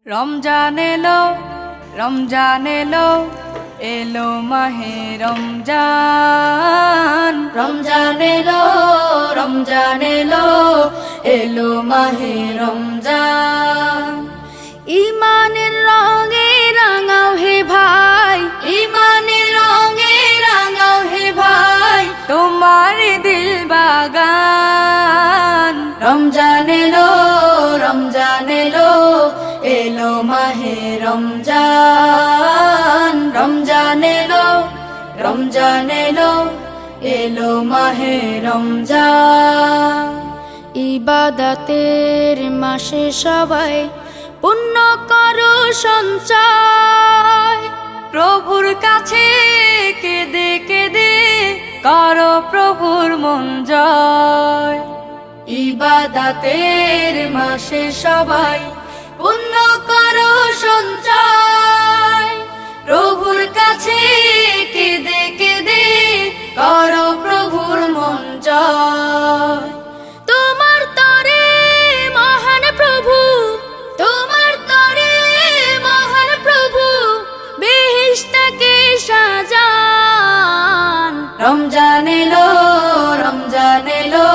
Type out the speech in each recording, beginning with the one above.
রমজান এলো, রমজান এলো, এলো মাহে রমজান। রমজান এলো, রমজান এলো, এলো মাহে রমজান। ইমানের রঙে রাঙাও হে ভাই, ইমানের রঙে রাঙাও হে ভাই, তোমার দিল বাগান। রমজান এলো, রমজান এলো, এলো মাহে রমজান। রমজান এলো, রমজান এলো, এলো মাহে রমজান। ইবাদতের মাসে সবাই পুণ্য করো সঞ্চয়, প্রভুর কাছে কেঁদে কেঁদে করো প্রভুর মন জয়। ইবাদতের মাসে সবাই পুণ্য করো সঞ্চয়, প্রভুর কাছে কেঁদে কেঁদে করো প্রভুর মন জয়। তোমার তরে মহান প্রভু, তোমার তরে মহান প্রভু, বেহেশতকে সাজান। রমজান এলো, রমজান এলো,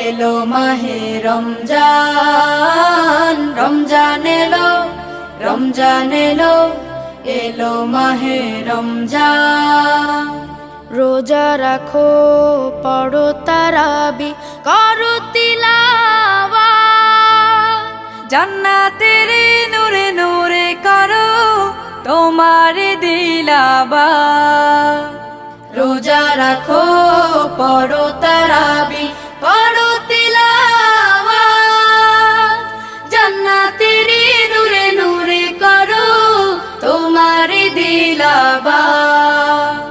এলো মাহে রমজান। রমজান এলো, রমজান এলো, এলো মাহে রমজান। রোজা রাখো, পড়ো তারাবি, করো তিলাওয়াত, জান্নাতের নূরে নূরে করো তোমার দিলাবাত। রোজা রাখো, পড়ো তারাবি, করো তিলাওয়াত, জান্নাতের নূরে নূরে করো তোমার দিলাবাত।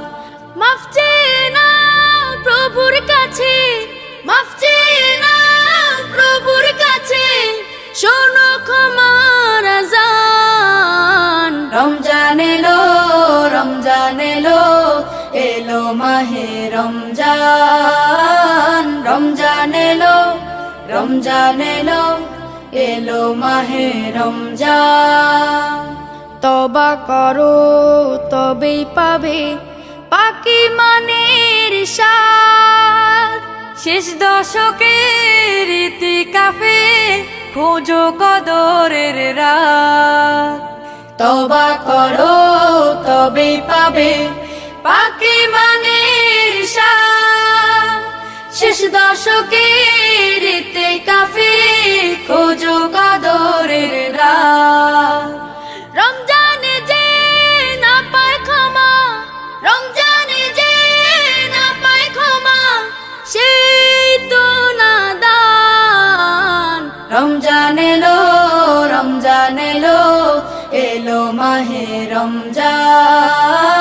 মাফ চেয়ে নাও প্রভুর কাছে, মাফ চেয়ে নাও প্রভুর কাছে, শোনো ক্ষমার আযান। রমজান এলো, রমজান এলো, এলো মাহে রমজান। রমজান এলো, রমজান এলো, এলো মাহে রমজান। তওবা করো তবেই পাবে পাকি মানের স্বাদ, শেষ দশকের ইতিকাফে খোঁজো কদরের রাত। তওবা করো তবেই পাবে পাকি মানের স্বাদ, শেষ দশকের ইতিকাফে খোঁজো কদরের রাত। রমজানে যে না পায় ক্ষমা, রমজানে যে না পায় ক্ষমা, সেই তো নাদান। রমজান এলো, রমজান এলো, এলো মাহে রমজান।